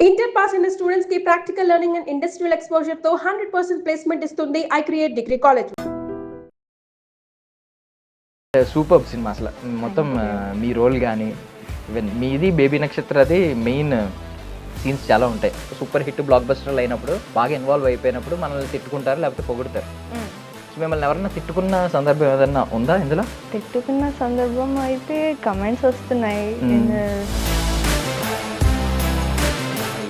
Inter pass అయిన students కి practical learning and industrial exposure తో 100% ప్లేస్మెంట్ ఇస్తుంది I create degree college. Super cinema అసలు మొత్తం మీ రోల్ కానీ ఈవెన్ మీది బేబీ నక్షత్రది మెయిన్ సీన్స్ చాలా ఉంటాయి. సూపర్ హిట్ బ్లాక్ బస్టర్లు అయినప్పుడు బాగా ఇన్వాల్వ్ అయిపోయినప్పుడు మనల్ని తిట్టుకుంటారు లేకపోతే పొగుడుతారు. సో మిమ్మల్ని ఎవరన్నా తిట్టుకున్న సందర్భం ఏదన్నా ఉందా ఇందులో? తిట్టుకున్న సందర్భం అయితే కమెంట్స్ వస్తున్నాయి.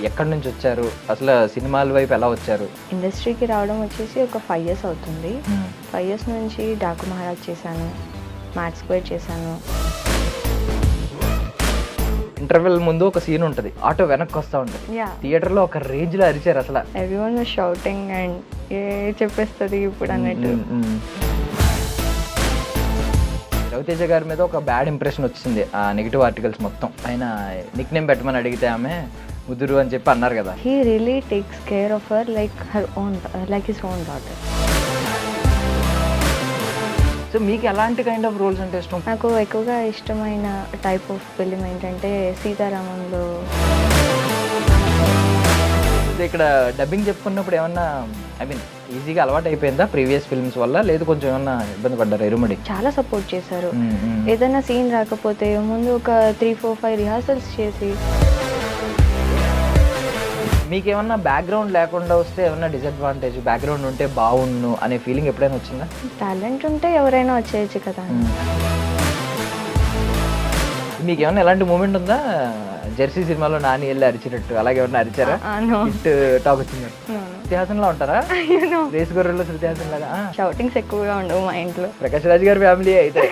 ఎక్కడి నుంచి వచ్చారు, అసలు సినిమాల వైపు ఎలా వచ్చారు? ఇండస్ట్రీకి రావడం వచ్చేసి ఒక 5 years అవుతుంది. 5 years నుంచి డాకు మహారాజ్ చేశాను, మ్యాథ్స్ స్క్వేర్ చేశాను. ఇంటర్వెల్ ముందు ఒక సీన్ ఉంటుంది, ఆటో వెనక్కి వస్తూ ఉంటుంది, థియేటర్లో ఒక రేంజ్లో అరిచారు అసలు. ఎవ్రీవన్ వాస్ షౌటింగ్ అండ్ ఏ చెప్పేస్తుంది ఇప్పుడు అన్నట్టు. రవితేజ గారి మీద ఒక బ్యాడ్ ఇంప్రెషన్ వచ్చింది ఆ నెగిటివ్ ఆర్టికల్స్ మొత్తం. ఆయన నిక్ నేమ్ పెట్టమని అడిగితే ఆమె ముదురు అని చెప్పి అన్నారు కదా. He really takes care of her like his own daughter. So మీకు ఎలాంటి కైండ్ ఆఫ్ రోల్స్ అంటే ఇష్టం? నాకు ఎక్కువగా ఇష్టమైన టైప్ ఆఫ్ ఫిలిం ఏంటంటే సీతారామంలో. ఇక్కడ డబ్బింగ్ చెప్పుకున్నప్పుడు ఏమన్నా ఐ మీన్ ఈజీగా అలవాటు అయిపోయిందా ప్రీవియస్ ఫిల్మ్స్ వల్ల, లేదు కొంచెం ఏమన్నా ఇబ్బంది పడ్డారు? ఇరుముడి చాలా సపోర్ట్ చేశారు. ఏదైనా సీన్ రాకపోతే ముందు ఒక 3, 4, 5 రిహార్సల్స్ చేసి. మీకు ఏమన్నా బ్యాక్గ్రౌండ్ లేకుండా వస్తే ఏమన్నా డిసడ్వాంటేజ్, బ్యాక్గ్రౌండ్ ఉంటే బాగుండు అనే ఫీలింగ్ ఎప్పుడైనా వచ్చిందా? టాలెంట్ ఉంటే ఎవరైనా వచ్చేయచ్చు కదా. మీకు ఏమన్నా ఎలాంటి మూమెంట్ ఉందా? జెర్సీ సినిమాలో నాని వెళ్ళి అరిచినట్టు అలాగే ఏమన్నా అరిచారా? హిట్ టాక్ వచ్చింది. శృతిహాసన్లో ఉంటారా? రేసు గొర్రెల్లో శృతిహాసన్ లాగా షౌటింగ్స్ ఎక్కువగా ఉండవు మా ఇంట్లో. ప్రకాష్ రాజ్ గారి ఫ్యామిలీ అయితే.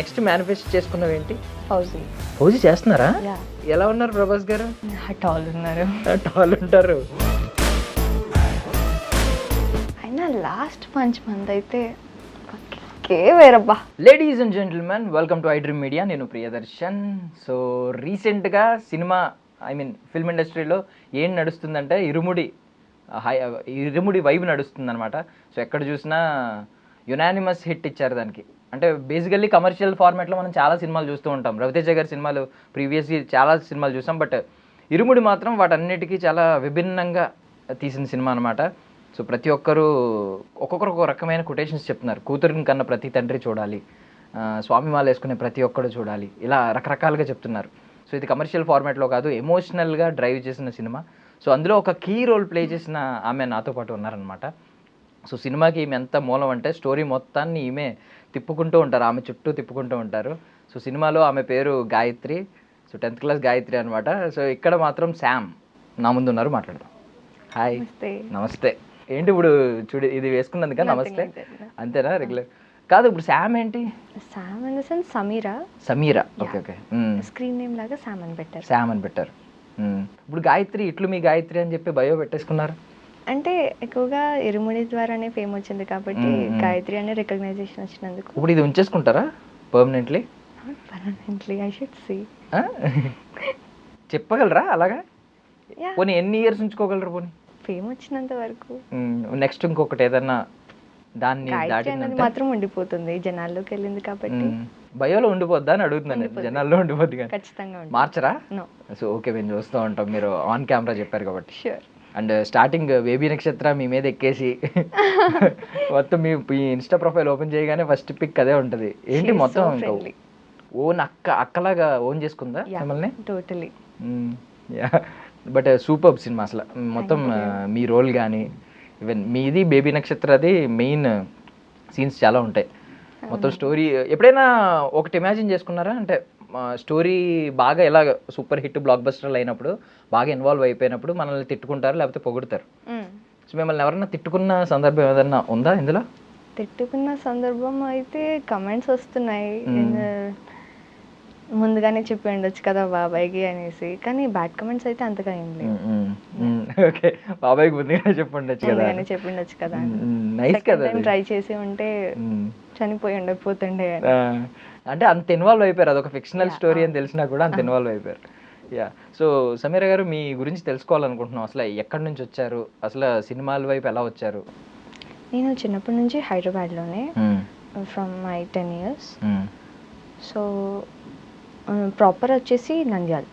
నెక్స్ట్ మేనిఫెస్ట్ చేసుకున్నవి ఏంటి? ఫౌజీ చేస్తున్నారా? ఎలా ఉన్నారు ప్రభాస్ గారు? టాల్ ఉన్నారు. టాల్ ఉంటారు. అయినా లాస్ట్ మంత్ అయితే వేరబ్బా. Ladies and gentlemen, welcome to I Dream Media. నేను ప్రియదర్శన్. సో రీసెంట్గా సినిమా ఐ మీన్ ఫిల్మ్ ఇండస్ట్రీలో ఏం నడుస్తుందంటే ఇరుముడి వైబ్ నడుస్తుంది అనమాట. సో ఎక్కడ చూసినా యునానిమస్ హిట్ ఇచ్చారు దానికి. అంటే బేసికల్లీ కమర్షియల్ ఫార్మాట్లో మనం చాలా సినిమాలు చూస్తూ ఉంటాం. రవితేజ గారి సినిమాలు ప్రీవియస్గా చాలా సినిమాలు చూసాం. బట్ ఇరుముడి మాత్రం వాటన్నిటికీ చాలా విభిన్నంగా తీసిన సినిమా అనమాట. సో ప్రతి ఒక్కరూ ఒక్కొక్కరు ఒక రకమైన కొటేషన్స్ చెప్తున్నారు. కూతురిని కన్నా ప్రతి తండ్రి చూడాలి, స్వామి మాల వేసుకునే ప్రతి ఒక్కరు చూడాలి, ఇలా రకరకాలుగా చెప్తున్నారు. సో ఇది కమర్షియల్ ఫార్మాట్లో కాదు, ఎమోషనల్గా డ్రైవ్ చేసిన సినిమా. సో అందులో ఒక కీ రోల్ ప్లే చేసిన ఆమె నాతో పాటు ఉన్నారనమాట. సో సినిమాకి ఈమె ఎంత మూలం అంటే స్టోరీ మొత్తాన్ని ఈమె తిప్పుకుంటూ ఉంటారు, ఆమె చుట్టూ తిప్పుకుంటూ ఉంటారు. సో సినిమాలో ఆమె పేరు Gayatri. So 10th class Gayatri అనమాట. సో ఇక్కడ మాత్రం శామ్ నా ముందు ఉన్నారు, మాట్లాడదాం. హాయ్. నమస్తే. ఏంటి ఇప్పుడు చూడు ఇది వేసుకున్నందుక నమస్తే అంతేనా? రెగ్యులర్ కాదు. ఇప్పుడు శామ్ ఏంటి? Sam in the sense Sameera. Okay okay. Screen name లాగా శామ్ అని పెట్టారు. ఇప్పుడు గాయత్రి ఇట్లు మీ గాయత్రి అని చెప్పి బయో పెట్టేసుకున్నారు. అంటే ఎక్కువగా ఇరుముడి ద్వారానే ఫేమ్ వచ్చింది కాబట్టి గాయత్రి అనే రికగ్నైజేషన్ వచ్చినందుకు. ఇప్పుడు ఇది ఉంచేసుకుంటారా పర్మనెంట్లీ? I should see. చెప్పగలరా అలాగా? పోనీ ఎన్ని ఇయర్స్ ఉంచుకోగలరు? పోనీ ఫేమ్ వచ్చినంత వరకు. నెక్స్ట్ ఇంకొకటి ఏదన్నా దాన్ని మాత్రం ఉండిపోతుంది, జనాల్లోకి వెళ్ళింది కాబట్టి. బయోలో ఉండిపోద్దా అని అడుగుతున్నాను. జనాల్లో ఉండిపోద్ది కానీ ఖచ్చితంగా మార్చరా? సో ఓకే, మేము చూస్తూ ఉంటాం, మీరు ఆన్ కెమెరా చెప్పారు కాబట్టి. షూర్. అండ్ స్టార్టింగ్ బేబీ నక్షత్ర మీ మీద ఎక్కేసి మొత్తం మీ ఇన్స్టా ప్రొఫైల్ ఓపెన్ చేయగానే ఫస్ట్ పిక్ అదే ఉంటుంది. ఏంటి మొత్తం ఓన్ అక్కలాగా ఓన్ చేసుకుందా మిమ్మల్ని? టోటలీ. బట్ సూపర్ సినిమా అసలు మొత్తం మీ రోల్ కానీ ఈవెన్ మీది బేబీ నక్షత్రది మెయిన్ సీన్స్ చాలా ఉంటాయి. మొత్తం స్టోరీ ఎప్పుడైనా ఒకటి ఇమాజిన్ చేసుకున్నారా? అంటే స్టోరీ బాగా ఎలా సూపర్ హిట్ బ్లాక్ బస్టర్లు అయినప్పుడు బాగా ఇన్వాల్వ్ అయిపోయినప్పుడు మనల్ని తిట్టుకుంటారు లేకపోతే పొగుడుతారు. సో మిమ్మల్ని ఎవరన్నా తిట్టుకున్న సందర్భం ఏదన్నా ఉందా ఇందులో? తిట్టుకున్న సందర్భం అయితే కమెంట్స్ వస్తున్నాయి. ముందుగానే చెప్పి ఉండొచ్చు కదా బాబాయ్కి అనేసి, కానీ బ్యాడ్ కమెంట్స్ అయితే అంతగా ఏం లేదు. ఓకే, బాబాయ్కి ముందుగానే చెప్పి ఉండొచ్చు కదా. నైస్ కదా. ట్రై చేసి ఉంటే చనిపోయి ఉండకపోతుండే. అంటే అంత ఇన్వాల్వ్ అయిపోయారు, అదొక ఫిక్షనల్ స్టోరీ అని తెలిసినా కూడా అంత ఇన్వాల్వ్ అయిపోయారు. సో సమీర గారు మీ గురించి తెలుసుకోవాలనుకుంటున్నాం. అసలు ఎక్కడి నుంచి వచ్చారు, అసలు సినిమాల వైపు ఎలా వచ్చారు? నేను చిన్నప్పటి నుంచి హైదరాబాద్లోనే, from my 10 years. So proper వచ్చేసి నంద్యాల్.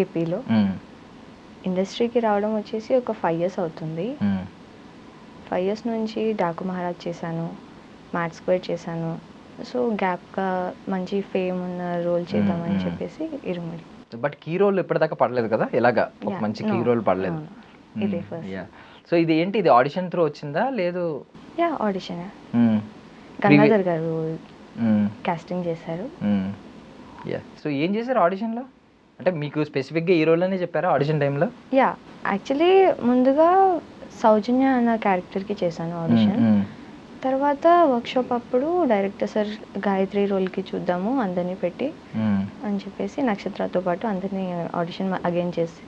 ఏపీలో. ఇండస్ట్రీకి రావడం వచ్చేసి ఒక 5 years అవుతుంది. 5 years నుంచి డాకు మహారాజ్ చేశాను, మ్యాట్ స్క్వేర్ చేశాను. సో గ్యాప్గా మంచి ఫేమ్ ఉన్న రోల్ చేద్దామని చెప్పేసి ఇరుముడి. బట్ కీ రోల్ ఇప్పటిదాకా పడలేదు కదా, ఇలాగా ఒక మంచి కీ రోల్ పడలేదు. ఇదే ఫస్ట్. సో ఇది ఏంటి, ఇది ఆడిషన్ త్రూ వచ్చిందా లేదు? ఆడిషన్ గంగాధర్ గారు కాస్టింగ్ చేశారు. సో ఏం చేశారు ఆడిషన్లో? అంటే మీకు స్పెసిఫిక్గా ఈ రోల్ అనే చెప్పారా ఆడిషన్ టైంలో? యాక్చువల్లీ ముందుగా సౌజన్య అన్న క్యారెక్టర్కి చేశాను ఆడిషన్. తర్వాత వర్క్షాప్ అప్పుడు డైరెక్టర్ సార్ గాయత్రి రోల్కి చూద్దాము అందరినీ పెట్టి అని చెప్పేసి నక్షత్రతో పాటు అందరినీ ఆడిషన్ అగైన్ చేసి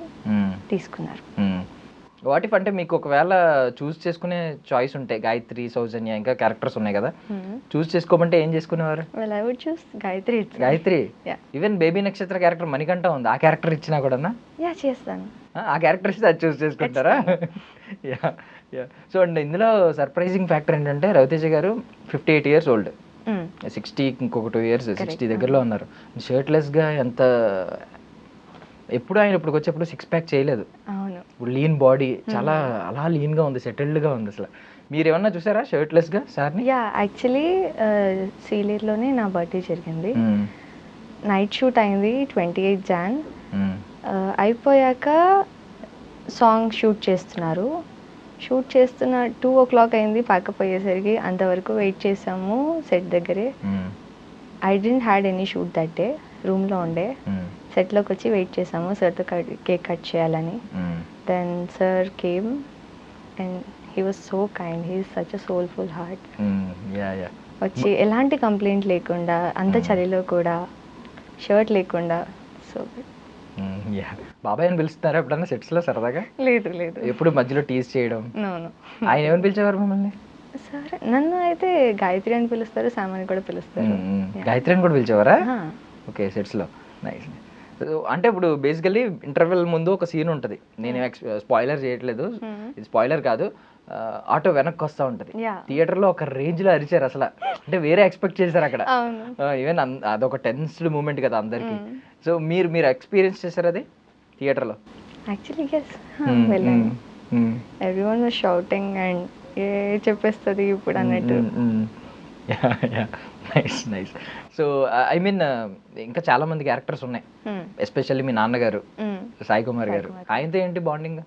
తీసుకున్నారు. వాట్ ఇఫ్ అంటే మీకు ఒకవేళ చూస్ చేసుకునే చాయిస్ ఉంటే గాయత్రి, సౌజన్య ఇంకా క్యారెక్టర్స్ ఉన్నాయి కదా, చూస్ చేసుకోమంటే ఏం చేసుకునేవారు? గాయత్రి. ఈవెన్ బేబీ నక్షత్ర క్యారెక్టర్ మణికంఠ ఉంది, ఆ క్యారెక్టర్ ఇచ్చినా కూడా చేస్తాను. ఆ క్యారెక్టర్ ఇస్తే అది చూస్ చేసుకుంటారా? సో అండ్ ఇందులో సర్ప్రైజింగ్ ఫ్యాక్టర్ ఏంటంటే రవితేజ గారు 58 years old, 60 ఇంకొక 2 years 60 దగ్గరలో ఉన్నారు. షర్ట్లెస్గా ఎంత ఎప్పుడు ఆయన ఇప్పుడు వచ్చేప్పుడు 6 pack చేయలేదు. ఇప్పుడు లీన్ బాడీ చాలా అలా లీన్గా ఉంది, సెటిల్డ్గా ఉంది. అసలు మీరు ఏమన్నా చూసారా షర్ట్లెస్గా సార్ని? యాక్చువల్లీ సీలేరులోనే నా బర్త్డే జరిగింది. నైట్ షూట్ అయింది 28 Jan. అయిపోయాక సాంగ్ షూట్ చేస్తున్నారు. షూట్ చేస్తున్న 2 o'clock అయింది పాకపోయేసరికి. అంతవరకు వెయిట్ చేసాము సెట్ దగ్గరే. I didn't had any shoot that day, రూమ్లో ఉండే. సెట్లోకి వచ్చి వెయిట్ చేసాము సార్తో కేక్ కట్ చేయాలని. Then sir came and he was so kind, he is such a soulful heart. వచ్చి ఎలాంటి కంప్లైంట్ లేకుండా, అంత చలిలో కూడా షర్ట్ లేకుండా, సో బాబాయ్ అని పిలుస్తున్నారా ఎప్పుడన్నా సెట్స్లో సరదాగా? లేదు ఎప్పుడు మధ్యలో టీజ్ చేయడం? ఆయన ఏమని పిలిచేవారు మిమ్మల్ని? సార్ నన్ను అయితే గాయత్రి అని పిలుస్తారు, సామాని కూడా పిలుస్తారు. గాయత్రి అని కూడా పిలిచేవారా? ఓకే, సెట్స్లో. నైస్. అంటే ఇప్పుడు బేసికల్లీ ఇంటర్వెల్ ముందు ఒక సీన్ ఉంటుంది, నేను స్పాయిలర్ చేయట్లేదు, ఇది స్పాయిలర్ కాదు. ఆటో వెనక్కి వస్తూ ఉంటుంది, థియేటర్లో ఒక రేంజ్లో అరిచారు అసలు, అంటే వేరే ఎక్స్పెక్ట్ చేశారు అక్కడ. ఈవెన్ అదొక టెన్స్డ్ మూమెంట్ కదా అందరికి. సో మీరు ఎక్స్పీరియన్స్ చేశారు అది థియేటర్లో? యాక్చువల్లీ వెళ్ళాను. ఎవ్రీవన్ వాస్ షౌటింగ్ అండ్ ఏ చెప్పేస్తుంది ఇప్పుడు అన్నట్టు. నైస్. సో ఐ మీన్ ఇంకా చాలా మంది క్యారెక్టర్స్ ఉన్నాయి, ఎస్పెషల్లీ మీ నాన్నగారు సాయి కుమార్ గారు, ఆయనతో ఏంటి బాండింగ్?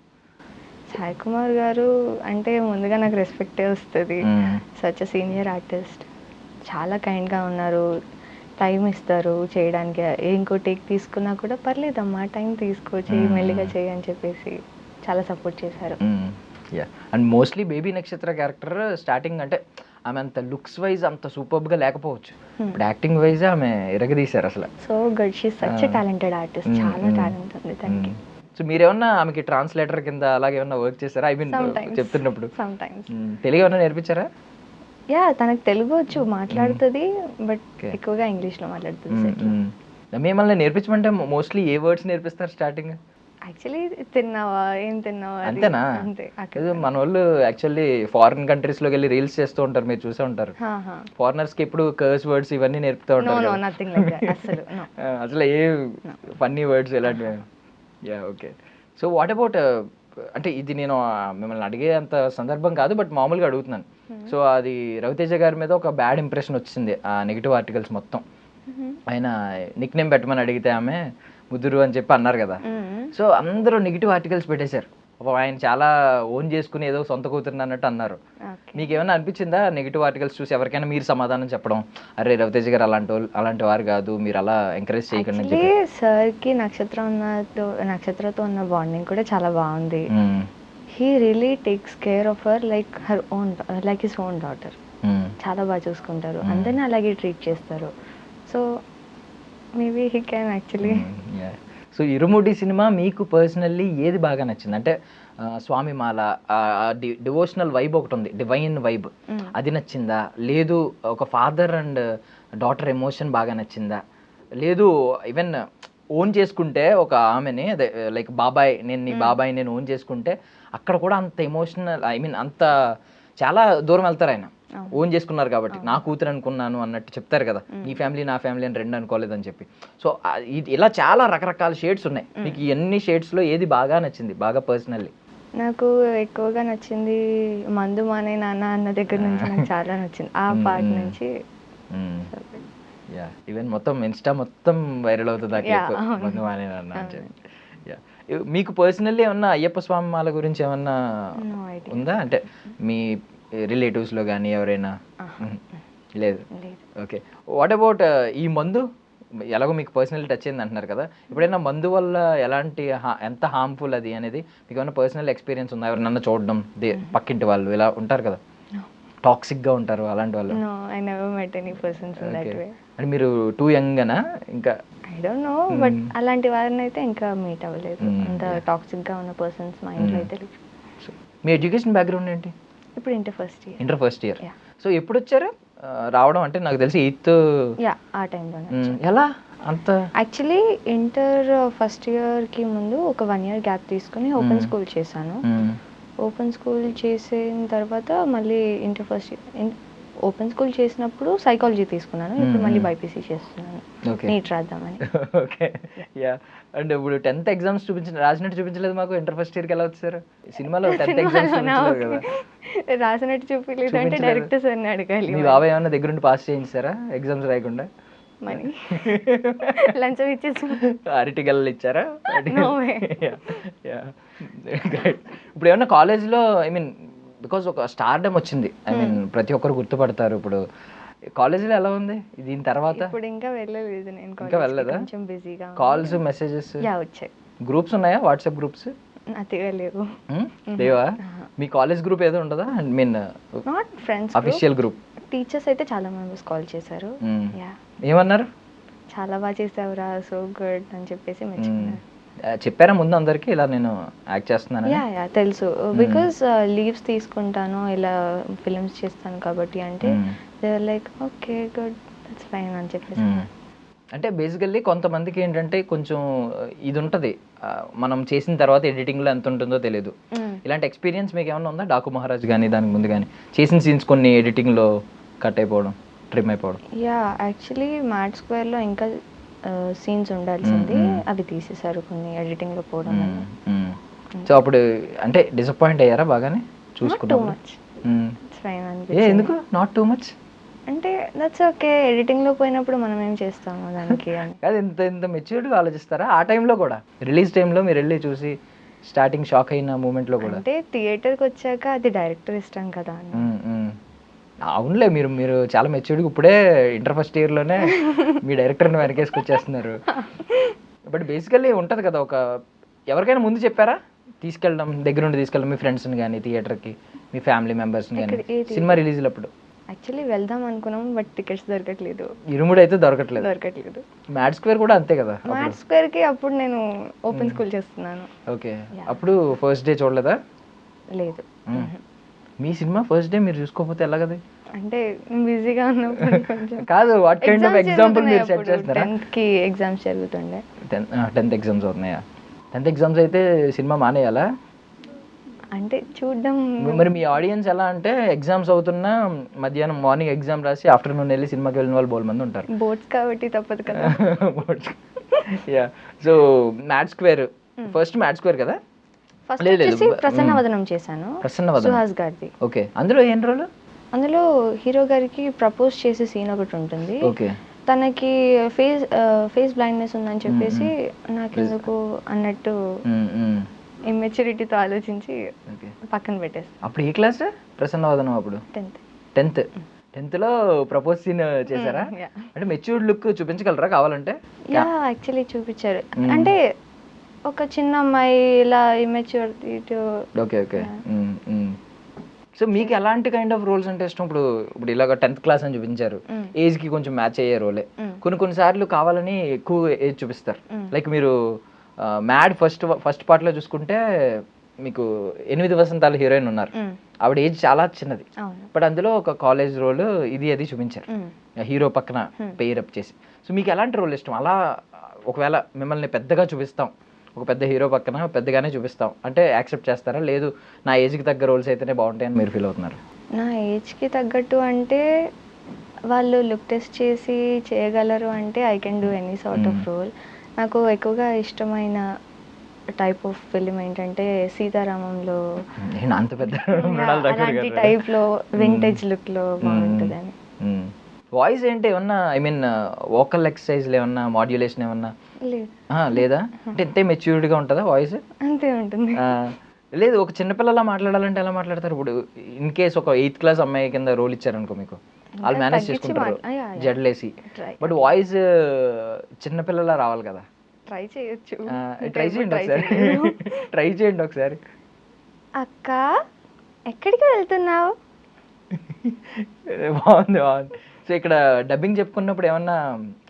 సాయి కుమార్ గారు అంటే ముందుగా నాకు రెస్పెక్టే వస్తుంది. సచ్ అ సీనియర్ ఆర్టిస్ట్, చాలా కైండ్గా ఉన్నారు, టైం ఇస్తారు చేయడానికి. ఇంకో టేక్ తీసుకున్నా కూడా పర్లేదమ్మా, టైం తీసుకో, చేయి, మెల్లిగా చేయి అని చెప్పేసి చాలా సపోర్ట్ చేశారు. అండ్ మోస్ట్లీ బేబీ నక్షత్ర క్యారెక్టర్ స్టార్టింగ్ అంటే ఆమె అంత లుక్స్ వైజ్ అంత సూపర్గా లేకపోవచ్చు, ఇప్పుడు యాక్టింగ్ వైజ్ ఆమె ఎరగదీశారు అసలు. So good, she such a talented artist, చాలా టాలెంట్ ఉంది తనకి. సో మీరేమన్నా ఆమెకి ట్రాన్స్లేటర్ కింద అలాగే ఏమన్నా వర్క్ చేశారా? ఐ మీన్ చెప్తున్నప్పుడు తెలుగు ఏమన్నా నేర్పించారా? తనకు తెలుగు వచ్చు, మాట్లాడుతుంది, బట్ ఎక్కువగా ఇంగ్లీష్లో మాట్లాడుతుంది. మిమ్మల్ని నేర్పించమంటే మోస్ట్లీ ఏ వర్డ్స్ నేర్పిస్తారు స్టార్టింగ్? యాక్చువల్లీ తిన్నావా, ఏం తిన్నావా, అంతేనా? మన వాళ్ళు యాక్చువల్లీ ఫారిన్ కంట్రీస్ లోకి వెళ్ళి రీల్స్ చేస్తూ ఉంటారు, మీరు చూసే ఉంటారు. ఫారినర్స్ కి ఇప్పుడు కర్స్ వర్డ్స్ ఇవన్నీ నేర్పుతూ ఉంటారు, అసలు ఏ ఫన్నీ వర్డ్స్ ఇలాంటివి. ఓకే. సో వాట్ అబౌట్, అంటే ఇది నేను మిమ్మల్ని అడిగే అంత సందర్భం కాదు, బట్ మామూలుగా అడుగుతున్నాను. సో అది రవితేజ గారి మీద ఒక బ్యాడ్ ఇంప్రెషన్ వచ్చింది ఆ నెగిటివ్ ఆర్టికల్స్ మొత్తం. ఆయన నిక్ నేమ్ పెట్టమని అడిగితే ఆమె ముదురు అని చెప్పి అన్నారు కదా. సో అందరూ నెగిటివ్ ఆర్టికల్స్ పెట్టేశారు, ఆయన చాలా ఓన్ చేసుకుని ఏదో సొంత కూతురు అన్నట్టు అన్నారు. మీకు ఏమైనా అనిపించిందా నెగిటివ్ ఆర్టికల్స్ చూసి? ఎవరికైనా మీరు సమాధానం చెప్పడం, అరే రవితేజ గారు అలాంటి వారు కాదు, మీరు అలా ఎంకరేజ్ చేయకండి. సార్కి నక్షత్రతో ఉన్న బాండింగ్ కూడా చాలా బాగుంది. He really takes care of her like his own daughter. చాలా బాగా చూసుకుంటారు, అందరినీ అలాగే ట్రీట్ చేస్తారు. So maybe he can actually. So irumudi cinema మీకు పర్సనల్లీ ఏది బాగా నచ్చింది? అంటే స్వామిమాల డివోషనల్ వైబ్ ఒకటి ఉంది, డివైన్ వైబ్, అది నచ్చిందా? లేదు ఒక ఫాదర్ అండ్ డాటర్ ఎమోషన్ బాగా నచ్చిందా? లేదు ఈవెన్ ఓన్ చేసుకుంటే ఒక ఆమెని, అదే లైక్ బాబాయ్, నేను నీ బాబాయ్ నేను ఓన్ చేసుకుంటే అక్కడ కూడా అంత ఎమోషనల్, ఐ మీన్ అంత చాలా దూరం వెళ్తారు ఆయన. ఓన్ చేసుకున్నారు కాబట్టి నా కూతురు అనుకున్నాను అన్నట్టు చెప్తారు కదా, నీ ఫ్యామిలీ నా ఫ్యామిలీ అని రెండు అనుకోలేదని చెప్పి. సో ఇలా చాలా రకరకాల షేడ్స్ ఉన్నాయి. మీకు ఎన్ని షేడ్స్లో ఏది బాగా నచ్చింది, బాగా పర్సనల్లీ? నాకు ఎక్కువగా నచ్చింది మందు మానే నాన్న అన్న దగ్గర నుంచి నాకు చాలా నచ్చింది ఆ పార్ట్ నుంచి. యా, ఈవెన్ మొత్తం ఇన్స్టా మొత్తం వైరల్ అవుతుంది ఆ క్లిప్, మందు మానే నాన్న అని చెప్పి. యా, మీకు పర్సనల్లీ ఏమన్నా అయ్యప్ప స్వామి మాల గురించి ఏమన్నా ఉందా? అంటే మీ రిలేటివ్స్లో కానీ ఎవరైనా? లేదు. ఓకే, వాట్ అబౌట్ ఈ మందు? ఎలాగో మీకు పర్సనల్ టచ్ అయింది అంటున్నారు కదా, ఎప్పుడైనా మందు వల్ల ఎలాంటి ఎంత హార్మ్ఫుల్ అది అనేది మీకు ఏమైనా పర్సనల్ ఎక్స్పీరియన్స్ ఉందా? ఎవరినన్నా చూడడం, పక్కింటి వాళ్ళు ఇలా ఉంటారు కదా, టాక్సిక్గా ఉంటారు, అలాంటి వాళ్ళు? అంటే మీరు టూ యంగ్ అనా ఇంకా? ఐ డోంట్ నో, బట్ అలాంటి వారిని అయితే ఇంకా మీట్ అవ్వలేదు. అంత టాక్సిక్గా ఉన్న పర్సన్స్ మా ఇంట్లో అయితే లేదు. మీ ఎడ్యుకేషన్ బ్యాక్గ్రౌండ్ ఏంటి? ఇప్పుడు ఇంటర్ ఫస్ట్ ఇయర్. సో ఎప్పుడు వచ్చారు రావడం? అంటే నాకు తెలిసి 8th ఆ టైంలోనే. ఎలా అంత? యాక్చువల్లీ ఇంటర్ ఫస్ట్ ఇయర్కి ముందు ఒక 1 year గ్యాప్ తీసుకుని ఓపెన్ స్కూల్ చేశాను. ఓపెన్ స్కూల్ చేసిన తర్వాత మళ్ళీ ఇంటర్ ఫస్ట్ ఓపెన్ స్కూల్ చేసినప్పుడు సైకాలజీ తీసుకున్నాను. ఇప్పుడు మళ్ళీ బైపీసీ చేస్తున్నాను, నీట్ రాద్దామని. Okay, yeah. అంటే ఇప్పుడు 10th ఎగ్జామ్స్ రాసినట్టు చూపించలేదు మాకు. ఇంటర్ ఫస్ట్ ఇయర్కి ఎలా వచ్చారు? సినిమాలో 10th ఎగ్జామ్స్ కదా రాసినట్టు చూపించలేదు అంటే డైరెక్టర్ సార్ని అడగాలి. మీ బాబాయ్ ఏమన్నా దగ్గరుండి పాస్ చేయించారా ఎగ్జామ్స్ రాయకుండా? మనీ లంచం ఇచ్చేసి అరటి గల్లలు ఇచ్చారా? ఇప్పుడు ఏమన్నా కాలేజ్లో ఐ మీన్ బికాజ్ ఒక స్టార్డమ్ వచ్చింది, ఐ మీన్ ప్రతి ఒక్కరు గుర్తుపడతారు. ఇప్పుడు కాలేజీలో ఎలా ఉంది దీని తర్వాత? ఇప్పుడు ఇంకా వెళ్ళలేదు నేను. ఇంకా వెళ్ళలేదా? కొంచెం బిజీగా. కాల్స్ మెసేజెస్ వచ్చాయి. గ్రూప్స్ ఉన్నాయా? WhatsApp groups? అతిగా లేవు. లేవా? మీ కాలేజ్ గ్రూప్ ఏదో ఉండదా? I mean not friends, official group. Teachers అయితే చాలా మెంబర్స్ కాల్ చేశారు. ఏమన్నారు? చాలా బాగా చేసావురా, సో గుడ్ అని చెప్పేసి మెచ్చుకున్నారు. చెప్పారా ముందు అందరికి ఇలా నేను యాక్ట్ చేస్తున్నాను? యా తెలుసు, బికాస్ లీవ్స్ తీసుకుంటాను ఇలా ఫిల్మ్స్ చేస్తాను కాబట్టి. అంటే they are like okay good, that's fine అని చెప్పేసి. అంటే బేసికల్లీ కొంతమందికి ఏంటంటే కొంచెం ఇది ఉంటుంది, మనం చేసిన తర్వాత ఎడిటింగ్లో ఎంత ఉంటుందో తెలియదు. ఇలాంటి ఎక్స్పీరియన్స్ మీకు ఏమైనా ఉందా? డాకు మహారాజ్ కానీ దానికి ముందు కానీ చేసిన సీన్స్ కొన్ని ఎడిటింగ్లో కట్ అయిపోవడం, ట్రిమ్ అయిపోవడం? యా, యాక్చువల్లీ మ్యాట్ స్క్వేర్లో ఇంకా సీన్స్ ఉండాల్సింది, అవి తీసేశారు కొన్ని ఎడిటింగ్లో పోవడం. సో అప్పుడు అంటే డిసప్పాయింట్ అయ్యారా బాగానే చూసుకున్నప్పుడు? ఎందుకు నాట్ టూ మచ్? అంటే దట్స్ ఓకే, ఎడిటింగ్లో పోయినప్పుడు మనం ఏం చేస్తాము దానికి అని. అది ఇంత మెచ్యూర్డ్గా ఆలోచిస్తారా ఆ టైంలో కూడా? రిలీజ్ టైంలో మీరు వెళ్ళి చూసి స్టార్టింగ్ షాక్ అయిన మూమెంట్లో కూడా? అంటే థియేటర్కి వచ్చాక అది డైరెక్టర్ ఇష్టం కదా అని. అవునులే, మీరు చాలా మెచ్యూర్డ్గా ఇప్పుడే ఇంటర్ ఫస్ట్ ఇయర్లోనే మీ డైరెక్టర్ని వెనకేసుకొచ్చేస్తున్నారు. బట్ బేసికల్లీ ఉంటుంది కదా, ఒక ఎవరికైనా ముందు చెప్పారా తీసుకెళ్ళడం, దగ్గరుండి తీసుకెళ్ళడం మీ ఫ్రెండ్స్ని కానీ థియేటర్కి, మీ ఫ్యామిలీ మెంబర్స్ని కానీ సినిమా రిలీజ్లు అప్పుడు? యాక్చువల్లీ వెళ్దాం అనుకున్నాం, బట్ టికెట్స్ దొరకట్లేదు. ఇరుముడు అయితే దొరకట్లేదు. మ్యాట్ స్క్వేర్ కూడా అంతే కదా? మ్యాట్ స్క్వేర్కి అప్పుడు నేను ఓపెన్ స్కూల్ చేస్తున్నాను. ఓకే, అప్పుడు ఫస్ట్ డే చూడలేదా? లేదు. మీ సినిమా ఫస్ట్ డే మీరు చూసుకోకపోతే ఎలా కదా? అంటే బిజీగా ఉన్నప్పుడు కొంచెం కాదు, వాట్ కైండ్ ఆఫ్ ఎగ్జాంపుల్ మీరు సెట్ చేస్తారా? 10th కి ఎగ్జామ్స్ జరుగుతుండే. 10th ఎగ్జామ్స్ అవుతున్నాయా? 10th ఎగ్జామ్స్ అయితే సినిమా మానేయాలా? అంటే చూడడం. మరి మీ ఆడియన్స్ ఎలా అంటే ఎగ్జామ్స్ అవుతున్నా మధ్యాహ్నం మార్నింగ్ ఎగ్జామ్ రాసి ఆఫ్టర్నూన్ వెళ్ళి సినిమాకి వెళ్ళిన వాళ్ళు బోల్ మంది ఉంటారు. బోర్డ్స్ కాబట్టి తప్పదు కదా. Yeah, so mat square first mat square కదా? ఫస్ట్ వచ్చేసి ప్రసన్నవదనం చేశాను, సుహాస్ గారిది. ఓకే, అందులో ఏం రోల్? అందులో హీరో గారికి ప్రపోజ్ చేసే సీన్ ఒకటి ఉంటుంది. ఓకే, తనకి ఫేస్ బ్లైండ్నెస్ ఉందని చెప్పేసి నాకెందుకు అన్నట్టు ఇమ్మెచ్యూరిటీతో ఆలోచించి పక్కన పెట్టేస్తాను. అప్పుడు ఏ క్లాస్ ప్రసన్నవదనం? అప్పుడు 10th లో ప్రపోజ్ సీన్ చేశారా? అంటే మెచ్యూర్డ్ లుక్ చూపించగలరా కావాలంటే? యా, యాక్చువల్లీ చూపించారు. అంటే ఒక చిన్న అమ్మాయి ఇలా ఇమ్మెచ్యూరిటీ. ఓకే. సో మీకు ఎలాంటి కైండ్ ఆఫ్ రోల్స్ అంటే ఇష్టం? ఇప్పుడు ఇలాగ 10th క్లాస్ అని చూపించారు, ఏజ్ కి కొంచెం మ్యాచ్ అయ్యే రోలే. కొన్నిసార్లు కావాలని ఎక్కువ ఏజ్ చూపిస్తారు. లైక్ మీరు మ్యాడ్ ఫస్ట్ పార్ట్లో చూసుకుంటే మీకు 8 వసంతాల హీరోయిన్ ఉన్నారు, ఆవిడ ఏజ్ చాలా చిన్నది, బట్ అందులో ఒక కాలేజ్ రోల్ అది చూపించారు, హీరో పక్కన పెయిర్ అప్ చేసి. సో మీకు ఎలాంటి రోల్ ఇష్టం? అలా ఒకవేళ మిమ్మల్ని పెద్దగా చూపిస్తాం, ఒక పెద్ద హీరో పక్కన పెద్దగానే చూపిస్తాం అంటే యాక్సెప్ట్ చేస్తారా? లేదు నా ఏజ్కి తగ్గ రోల్స్ అయితేనే బాగుంటాయని మీరు ఫీల్ అవుతున్నారు? నా ఏజ్కి తగ్గట్టు అంటే వాళ్ళు లుక్ టెస్ట్ చేసి చేయగలరు అంటే I can do any sort of role. నాకు ఎక్కువగా ఇష్టమైన టైప్ ఆఫ్ ఫిలిం ఏంటంటే సీతారామంలో అంత పెద్ద మృణాల్ ఠాకూర్ అలాంటి గారు. టైప్లో వింటేజ్ లుక్లో బాగుంటుందని. వాయిస్ ఏంటి ఏమన్నా, ఐ మీన్ వోకల్ ఎక్సర్సైజ్లు ఏమన్నా, మాడ్యులేషన్ ఏమన్నా లేదు, లేదా? అంటే ఇంతే మెచ్యూర్డ్గా ఉంటుందా వాయిస్? అంతే ఉంటుంది. లేదు, ఒక చిన్నపిల్లలా మాట్లాడాలంటే ఎలా మాట్లాడతారు? ఇప్పుడు ఇన్ కేస్ ఒక 8th క్లాస్ అమ్మాయి కింద రోల్ ఇచ్చారనుకో మీకు, వాళ్ళు మేనేజ్ చేసుకుంటారు జడ్లేసి, బట్ వాయిస్ చిన్నపిల్లలా రావాలి కదా. ట్రై చేయొచ్చు. ట్రై చేయండి ఒకసారి. ట్రై చేయండి ఒకసారి. అక్క ఎక్కడికి వెళ్తున్నావు? బాగుంది బాగుంది. సో ఇక్కడ డబ్బింగ్ చెప్పుకున్నప్పుడు ఏమన్నా,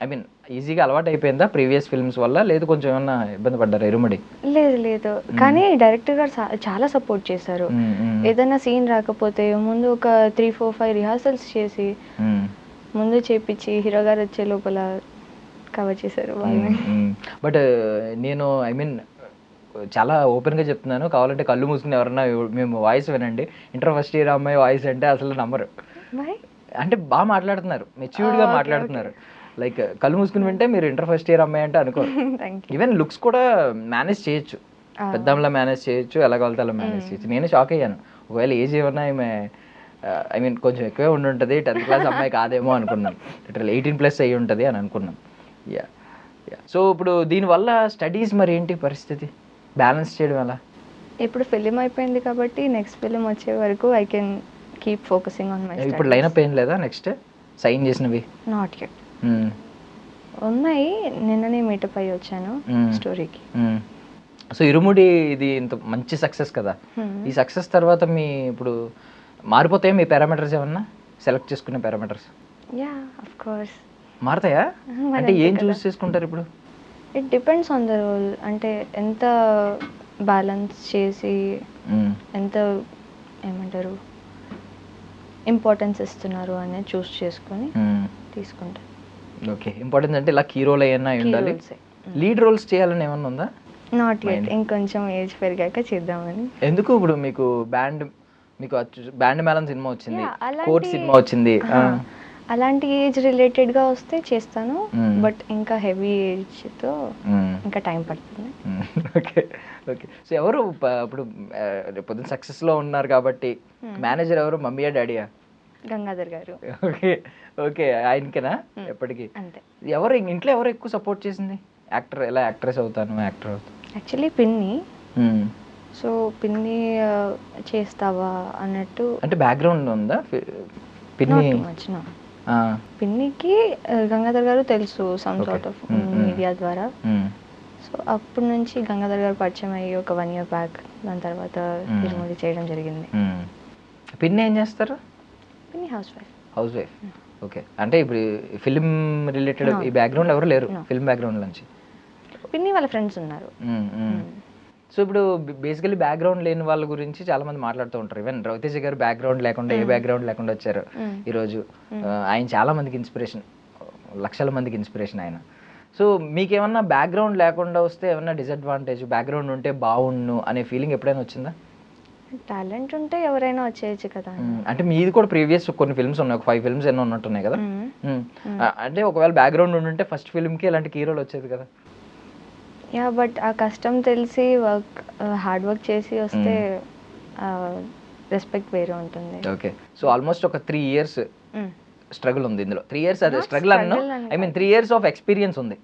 ఐ మీన్ ఈజీగా అలవాటు అయిపోయిందా ప్రీవియస్ ఫిల్మ్స్ వల్ల, లేదు కొంచెం ఏమన్నా ఇబ్బంది పడ్డారా ఇరుముడి? లేదు లేదు, కానీ డైరెక్టర్ గారు చాలా సపోర్ట్ చేశారు. ఏదైనా సీన్ రాకపోతే ముందు ఒక 3-4-5 రిహార్సల్స్ చేసి ముందు చేపించి హీరో గారు వచ్చే లోపల కవర్ చేశారు వాళ్ళని. బట్ నేను ఐ మీన్ చాలా ఓపెన్గా చెప్తున్నాను, కావాలంటే కళ్ళు మూసుకుని ఎవరన్నా మేము వాయిస్ వినండి, ఇంటర్ ఫస్ట్ ఇయర్ అమ్మాయి వాయిస్ అంటే అసలు నమ్మరు. అంటే బాగా మాట్లాడుతున్నారు, మెచ్యూర్డ్గా మాట్లాడుతున్నారు. లైక్ కళ్ళు మూసుకుని వింటే మీరు ఇంటర్ ఫస్ట్ ఇయర్ అమ్మాయి అంటే అనుకోరు. ఈవెన్ లుక్స్ కూడా మేనేజ్ చేయొచ్చు, పెద్దమ్మలా మేనేజ్ చేయొచ్చు, ఎలా కొలత అలా మేనేజ్ చేయొచ్చు. నేను షాక్ అయ్యాను, ఒకవేళ ఏజ్ ఏమన్నా ఈమె ఐ మీన్ కొంచెం ఎక్కువే ఉండి ఉంటుంది, 10th క్లాస్ అమ్మాయి కాదేమో అనుకున్నాను, లిటరల్ 18+ అయ్యి ఉంటుంది అని అనుకున్నాను. Yeah yeah. సో ఇప్పుడు దీనివల్ల స్టడీస్ మరి ఏంటి పరిస్థితి, బ్యాలెన్స్ చేయడం ఎలా? ఇప్పుడు ఫిలిం అయిపోయింది కాబట్టి నెక్స్ట్ ఫిలిం వచ్చే వరకు I can keep focusing on my. ఇప్పుడు లైనప్ ఏం లేదా నెక్స్ట్ సైన్ చేసినవి? నాట్ యెట్, ఉన్నాయి. నిన్ననే మీటప్ అయ్యి వచ్చాను స్టోరీకి. సో ఇరుముడి ఇది ఇంత మంచి సక్సెస్ కదా, ఈ సక్సెస్ తర్వాత మీ ఇప్పుడు మారిపోతాయా మీ పారామీటర్స్ ఏమన్నా, సెలెక్ట్ చేసుకునే పారామీటర్స్? యా ఆఫ్ కోర్స్ మారుతాయా? అంటే ఏం చూస్ చేసుకుంటారు ఇప్పుడు? It depends on the role. అంటే ఎంత బ్యాలెన్స్ చేసి ఎంత ఏమంటారు ఇంపార్టెన్స్ ఇస్తున్నారు అనేది చూస్ చేసుకొని తీసుకుంటారు. ఓకే, ఇంపార్టెన్స్ అంటే ఇలా హీరోలు ఏమన్నా ఉండాలి, లీడ్ రోల్స్ చేయాలని ఏమన్నా ఉందా? నాట్ యెట్, ఇంకొంచెం ఏజ్ పెరిగాక చేద్దామని. ఎందుకు? ఇప్పుడు మీకు బ్యాండ్ మేళం సినిమా వచ్చింది, కోర్ట్ సినిమా వచ్చింది, అలాంటి ఏజ్ రిలేటెడ్గా వస్తే చేస్తాను, బట్ ఇంకా హెవీ ఏజ్తో ఇంకా టైం పడుతుంది. Okay okay. సో ఎవరు ఇప్పుడు పొద్దున్న సక్సెస్లో ఉన్నారు కాబట్టి మేనేజర్ ఎవరు, మమ్మీయా డాడీయా? గంగాధర్ గారు. ఓకే ఓకే, ఆయనకేనా ఎప్పటికీ? అంతే. ఎవరు ఇంట్లో ఎవరు ఎక్కువ సపోర్ట్ చేసింది? యాక్టర్ ఎలా యాక్ట్రెస్ అవుతాను, యాక్టర్ అవుతాను? యాక్చువల్లీ పిన్ని. సో పిన్ని చేస్తావా అన్నట్టు. అంటే బ్యాక్గ్రౌండ్ ఉందా పిన్ని? పిన్నికి గంగాధర్ గారు తెలుసు సమ్ సార్ట్ ఆఫ్ మీడియా ద్వారా. సో అప్పటి నుంచి గంగాధర్ గారు పరిచయం అయ్యి ఒక 1 year బ్యాక్, దాని తర్వాత ఇరుముడి చేయడం జరిగింది. పిన్ని ఏం చేస్తారు? పిన్ని house wife. House wife, okay. అంటే ఇప్పుడు ఫిల్మ్ రిలేటెడ్ ఈ బ్యాక్గ్రౌండ్ ఎవరు లేరు, ఫిల్మ్ బ్యాక్గ్రౌండ్ నుంచి? పిన్ని వాళ్ళ ఫ్రెండ్స్ ఉన్నారు. సో ఇప్పుడు బేసికలీ బ్యాక్గ్రౌండ్ లేని వాళ్ళ గురించి చాలా మంది మాట్లాడుతూ ఉంటారు. ఈవెన్ రవితేజ గారు బ్యాక్గ్రౌండ్ లేకుండా, ఏ బ్యాక్గ్రౌండ్ లేకుండా వచ్చారు ఈరోజు. ఆయన చాలా మందికి ఇన్స్పిరేషన్, లక్షల మందికి ఇన్స్పిరేషన్ ఆయన. సో మీకేమన్నా బ్యాక్గ్రౌండ్ లేకుండా వస్తే ఏమన్నా డిసడ్వాంటేజ్, బ్యాక్గ్రౌండ్ ఉంటే బాగుండు అనే ఫీలింగ్ ఎప్పుడైనా వచ్చిందా? టాలెంట్ ఉంటే ఎవరైనా వచ్చేయచ్చు కదా. అంటే మీది కూడా ప్రీవియస్ కొన్ని ఫిల్మ్స్ ఉన్నాయి, ఒక 5 films ఎన్నో ఉన్నట్టున్నాయి కదా. అంటే ఒకవేళ బ్యాక్గ్రౌండ్ ఉంటే ఫస్ట్ ఫిల్మ్కి ఇలాంటి హీరోలు వచ్చేది కదా. యా, బట్ ఆ కష్టం తెలిసి హార్డ్ వర్క్ చేసి వస్తే రెస్పెక్ట్ వేరే ఉంటుంది. ఓకే. సో ఆల్మోస్ట్ ఒక 3 years స్ట్రగుల్ ఉంది ఇందులో. 3 years అదే స్ట్రగుల్ అన్నా, I mean 3 years of experience ఉంది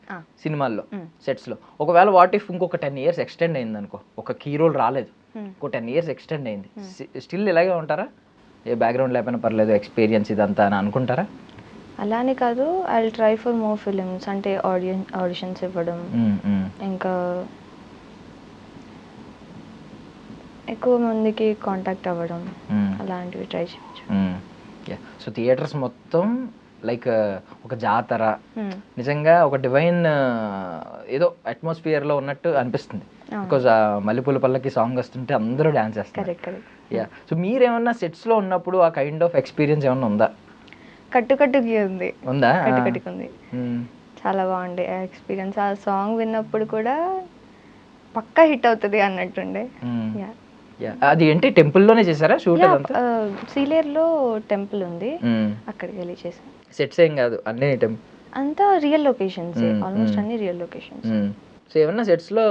సినిమాల్లో, సెట్స్లో. ఒకవేళ వాట్ ఇఫ్ ఇంకొక 10 years ఎక్స్టెండ్ అయింది అనుకో, ఒక హీరోలు రాలేదు, ఇంకో 10 years ఎక్స్టెండ్ అయింది, స్టిల్ ఇలాగే ఉంటారా? ఏ బ్యాక్గ్రౌండ్ లేకపోయినా పర్లేదు, ఎక్స్పీరియన్స్ ఇదంతా అని అనుకుంటారా? అలానే కాదు, I will try for more films. అంటే ఆడిషన్స్ ఇవ్వడం, ఇంకా ఎక్కువ మందికి కాంటాక్ట్ అవ్వడం, అలాంటివి ట్రై చేయొచ్చు. సో థియేటర్స్ మొత్తం లైక్ ఒక జాతర, నిజంగా ఒక డివైన్ ఏదో అట్మాస్ఫియర్లో ఉన్నట్టు అనిపిస్తుంది. బికాజ్ ఆ మల్లెపూల పల్లకి సాంగ్ వస్తుంటే అందరూ డాన్స్ చేస్తారు. యా. సో మీరేమన్నా సెట్స్లో ఉన్నప్పుడు ఆ కైండ్ ఆఫ్ ఎక్స్పీరియన్స్ ఏమన్నా ఉందా? కట్టుకట్టుకి ఉంది. ఉందా? కట్టుకట్టుకి ఉంది. చాలా బాగుండే ఆ ఎక్స్పీరియన్స్. ఆ సాంగ్ విన్నప్పుడు కూడా పక్కా హిట్ అవుతుంది అన్నట్టుండే. అది ఏంటి టెంపుల్లోనే చేశారా షూట్ అదంతా? సీలేరులో టెంపుల్ ఉంది, అక్కడికి వెళ్ళి చేసాం. సెట్స్ ఏం కాదు, అన్నీ టెంపుల్ అంతా రియల్ లొకేషన్స్, ఆల్మోస్ట్ అన్ని రియల్ లొకేషన్స్. సో ఏమన్నా సెట్స్లో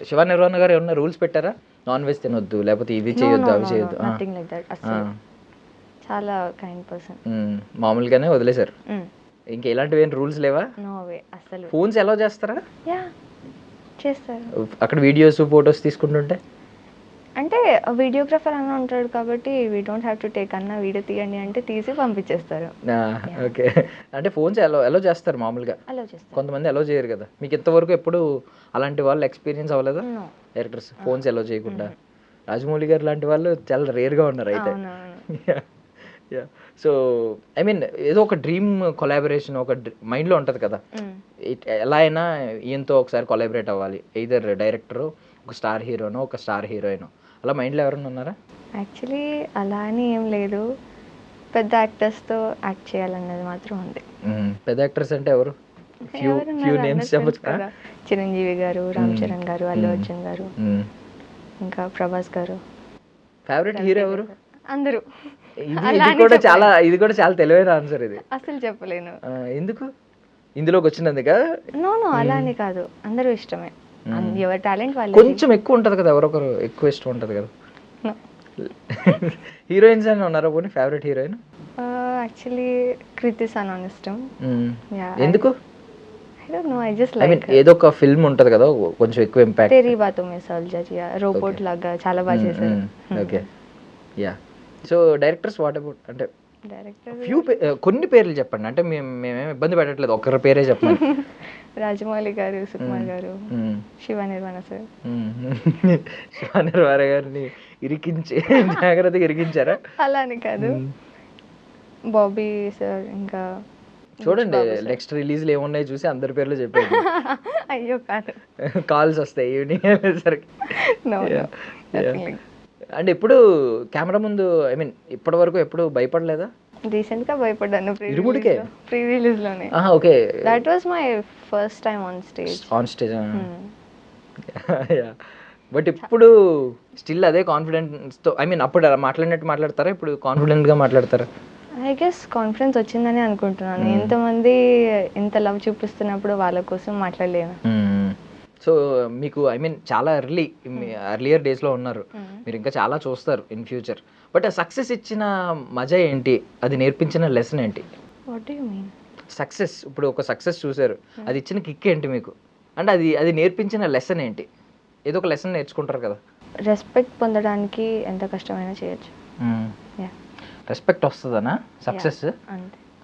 శివ నిర్వాణ గారు ఏమన్నా రూల్స్ పెట్టారా? నాన్ వెజ్ తినొద్దు, లేకపోతే ఇది చేయొద్దు, అవి చేయొద్దు? Nothing like that. అసలు చాలా కైండ్ పర్సన్. మామూలుగానే వదిలేశారు, ఇంకా ఇలాంటివి ఏం రూల్స్ లేవా? నో వే అసలు. ఫోన్స్ అలౌ చేస్తారా? యా చేస్తారు. అక్కడ వీడియోస్ ఫొటోస్ తీసుకుంటుంటే అంటే వీడియోగ్రాఫర్ అన్న ఉంటాడు కాబట్టి we don't have to take, అన్న వీడియో తీయండి అంటే తీసి పంపించేస్తారు. ఓకే, అంటే ఫోన్స్ అలౌ చేస్తారు మామూలుగా, అలౌ చేస్తారు. కొంతమంది అలౌ చేయరు కదా. మీకు ఇంతవరకు ఎప్పుడు అలాంటి వాళ్ళు ఎక్స్పీరియన్స్ అవ్వలేదా డైరెక్టర్స్ ఫోన్స్ అలౌ చేయకుండా? రాజమౌళి గారు లాంటి వాళ్ళు చాలా రేర్గా ఉన్నారు అయితే. సో ఐ మీన్ ఏదో ఒక డ్రీమ్ కొలాబరేషన్ ఒక మైండ్లో ఉంటుంది కదా, ఎలా అయినా ఈయనతో ఒకసారి కొలాబరేట్ అవ్వాలి, ఎయిదర్ డైరెక్టరు, ఒక స్టార్ హీరోనో, ఒక స్టార్ హీరోయిన్, అలా మైండ్లో ఎవరైనా ఉన్నారా? యాక్చువల్లీ అలా అని ఏం లేదు, పెద్ద యాక్టర్స్తో యాక్ట్ చేయాలన్నది మాత్రం ఉంది. పెద్ద యాక్టర్స్ అంటే ఎవరు? ఫ్యూ నేమ్స్ చెప్పొచ్చు కదా. చిరంజీవి గారు, రామ్ చరణ్ గారు, అల్లు అర్జున్ గారు, ఇంకా ప్రభాస్ గారు. ఫేవరెట్ హీరో ఎవరు? అందరూ. ఇది కూడా చాలా తెలివైన ఆన్సర్ ఇది. అసలు చెప్పలేను. ఎందుకు? ఇందులోకి వచ్చినందుక? నో అలా అని కాదు, అందరూ ఇష్టమే, ఎవరి టాలెంట్ వాళ్ళు. కొంచెం ఎక్కువ ఉంటది కదా, ఎవరొకరు ఎక్కువ ఇష్టం ఉంటది కదా. హీరోయిన్స్ అని ఉన్నారా పోనీ favourite heroine? Actually Kriti Sanon ఇష్టం. ఎందుకు? I don't know, I just like. ఏదో ఒక ఫిల్మ్ ఉంటది కదా కొంచెం ఎక్కువ ఇంపాక్ట్. తెరీ బాతో మే సల్జా రోబోట్ లాగా చాలా బాగా చేశారు. Okay, yeah. So directors what about, అంటే డైరెక్టర్ కొన్ని పేర్లు చెప్పండి, అంటే మేమేం ఇబ్బంది పెట్టట్లేదు, ఒక్కరి పేరే చెప్పండి. రాజమౌళి గారు, సుకుమార్ గారు, శివ నిర్వాణ సార్. శివ నిర్వాణ గారిని ఇరికించి జాగ్రత్తగా ఇరికించారా? అలా అని కాదు, బాబీ సార్, ఇంకా చూడండి నెక్స్ట్ రిలీజ్లు ఏమున్నాయి చూసి అందరి పేర్లు చెప్పేది. అయ్యో కాదు, కాల్స్ వస్తాయి ఈవినింగ్ అయ్యేసరికి. అంటే ఎప్పుడు కెమెరా ముందు, ఐ మీన్ ఇప్పటి వరకు ఎప్పుడు భయపడలేదా? రీసెంట్ గా భయపడ్డాను, ప్రీ రిలీజ్ లోనే. Okay, that was my first time on stage. But ఇప్పుడు స్టిల్ అదే కాన్ఫిడెన్స్ తో, ఐ మీన్ అప్పుడు అలా మాట్లాడినట్టు మాట్లాడతారా, ఇప్పుడు కాన్ఫిడెంట్ గా మాట్లాడతారా? ఐ గెస్ కాన్ఫిడెన్స్ వచ్చిందని అనుకుంటున్నాను. ఎంతమంది ఎంత లవ్ చూపిస్తున్నప్పుడు వాళ్ళ కోసం మాట్లాడలేను. సో మీకు ఐ మీన్ చాలా ఎర్లియర్ డేస్లో ఉన్నారు, మీరు ఇంకా చాలా చూస్తారు ఇన్ ఫ్యూచర్. బట్ ఆ సక్సెస్ ఇచ్చిన మజా ఏంటి, అది నేర్పించిన లెసన్ ఏంటి? What do you mean? Success, ఇప్పుడు ఒక సక్సెస్ చూసారు, అది ఇచ్చిన కిక్ ఏంటి మీకు, అంటే అది నేర్పించిన లెసన్ ఏంటి? ఏదో ఒక లెసన్ నేర్చుకుంటారు కదా. రెస్పెక్ట్ పొందడానికి ఎంత కష్టమైనా చేయొచ్చు. రెస్పెక్ట్ వస్తుందనా సక్సెస్?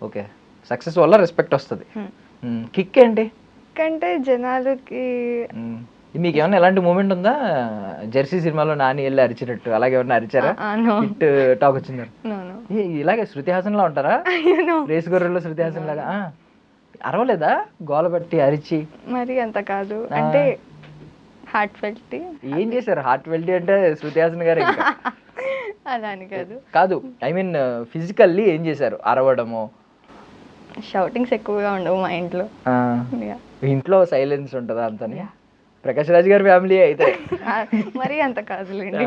ఓకే, సక్సెస్ వల్ల రెస్పెక్ట్ వస్తుంది. కిక్ ఏంటి? అంటే జనాలకి మీకు ఏమన్నా ఎలాంటి మూమెంట్ ఉందా? జెర్సీ సినిమాలో నాని వెళ్ళి అరిచినట్టు అలాగే ఏమన్నా అరిచారా? హిట్ టాక్ వచ్చిందా? ఇలాగే శృతి హాసన్ లా ఉంటారా? రేస్ గొర్రెల్లో శృతి హాసన్ లాగా అరవలేదా? గోల బట్టి అరిచి? మరి అంత కాదు, అంటే హార్ట్ ఫెల్ట్. ఏం చేశారు హార్ట్ ఫెల్ట్ అంటే శృతి హాసన్ గారు? అలా అని కాదు, ఐ మీన్ ఫిజికల్లీ ఏం చేశారు? అరవడము, షౌటింగ్స్ ఎక్కువగా ఉండవు మా ఇంట్లో. ఇంట్లో సైలెన్స్ ఉంటుందా అంతని? ప్రకాష్ రాజ్ గారి ఫ్యామిలీ అయితే మరి అంత కాదులేండి.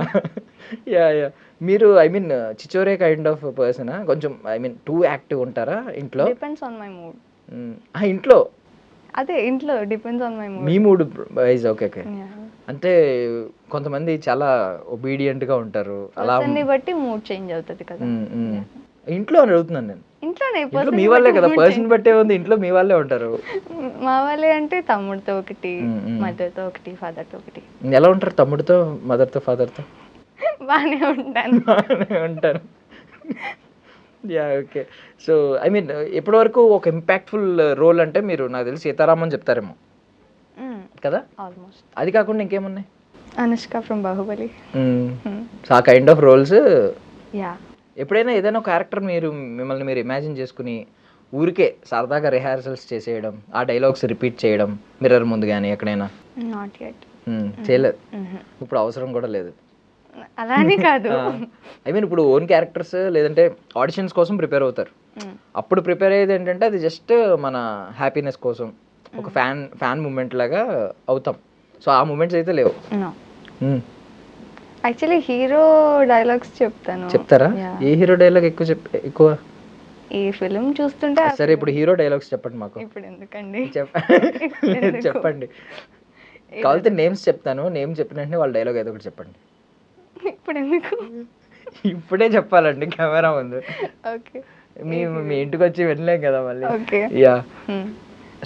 మీరు I mean Chhichhore kind of person, కొంచెం ఐ మీన్ టూ యాక్టివ్ ఉంటారా ఇంట్లో? Depends on my mood. ఇంట్లో అదే ఇంట్లో depends on my mood. Me mood wise. Okay okay, అంటే కొంతమంది చాలా ఒబీడియంట్ గా ఉంటారు, అలా బట్టి మూడ్ చేంజ్ అవుతుంది కదా. ఇంట్లో అని అడుగుతున్నాను నేను. ఇంట్లోనే మీ వాళ్ళే కదా, పర్సన్ బట్టే ఉంది, ఇంట్లో మీ వాళ్ళే ఉంటారు. మా వాళ్ళే అంటే తమ్ముడితో ఒకటి, మదర్తో ఒకటి, ఫాదర్తో ఒకటి. ఎలా ఉంటారు తమ్ముడితో, మదర్తో, ఫాదర్తో? బాగానే ఉంటాను. Yeah okay. So I mean ఇప్పటి వరకు ఒక ఇంపాక్ట్ఫుల్ రోల్ అంటే మీరు నాకు తెలిసి సీతారామన్ చెప్తారేమో కదా. ఆల్మోస్ట్. అది కాకుండా ఇంకేమున్నాయి? అనుష్క ఫ్రమ్ బాహుబలి. ఆ కైండ్ ఆఫ్ రోల్స్. యా. ఎప్పుడైనా ఏదైనా క్యారెక్టర్ మిమ్మల్ని మీరు ఇమాజిన్ చేసుకుని ఊరికే సరదాగా రిహార్సల్స్ చేసేయడం, ఆ డైలాగ్స్ రిపీట్ చేయడం మిర్రర్ ముందు కానీ ఎక్కడైనా? Not yet. చేయలేదు, ఇప్పుడు అవసరం కూడా లేదు. అలానే కాదు, ఐ మీన్ ఇప్పుడు ఓన్ క్యారెక్టర్స్ లేదంటే ఆడిషన్స్ కోసం ప్రిపేర్ అవుతారు, అప్పుడు ప్రిపేర్ అయ్యేది ఏంటంటే అది జస్ట్ మన హ్యాపీనెస్ కోసం, ఒక ఫ్యాన్ మూమెంట్ లాగా అవుతాం. సో ఆ మూమెంట్స్ అయితే లేవు. యాక్చువల్లీ హీరో డైలాగ్స్ చెప్తాను. చెప్తారా? Yeah. ఏ హీరో డైలాగ్ ఎక్కువ? ఈ ఫిలిం చూస్తుంటే సరే ఇప్పుడు హీరో డైలాగ్స్ చెప్పండి మాకు. ఇప్పుడు ఎందుకండి? చెప్పండి. కావాలంటే నేమ్స్ చెప్తాను, నేమ్ చెప్పిన వెంటనే వాళ్ళ డైలాగ్ ఏదో ఒకటి చెప్పండి. ఇప్పుడు ఎందుకు? ఇప్పుడే చెప్పాలండి కెమెరా ముందు. ఓకే, మీ ఇంటికి వచ్చి వెళ్ళలేం కదా మళ్ళీ. Okay. Yeah,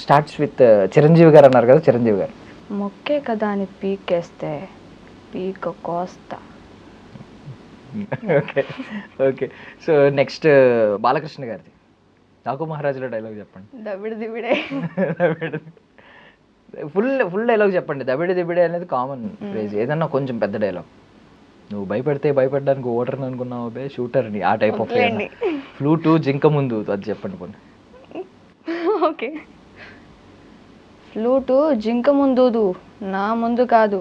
starts with Chiranjeevi గారు అన్నారు కదా, చిరంజీవి గారు. మొక్కే కదా అని పీకేస్తే పీక కోస్తా. Okay okay. So next Balakrishna గారిది నాకు మహారాజులో డైలాగ్ చెప్పండి. దబిడి దిబిడే. ఫుల్ డైలాగ్ చెప్పండి. దబిడి దిబిడే అనేది కామన్ ఫ్రేజ్. ఏదన్నా కొంచెం పెద్ద డైలాగ్. నువ్వు భయపడితే భయపడడానికి ఓటర్ అనుకున్నావు బే షూటర్ అని, ఆ టైప్ ఆఫ్ ఫ్లూటు జింక ముందు అది చెప్పండి పోనీ. ఓకే, ఫ్లూటు జింక ముందు నా ముందు కాదు.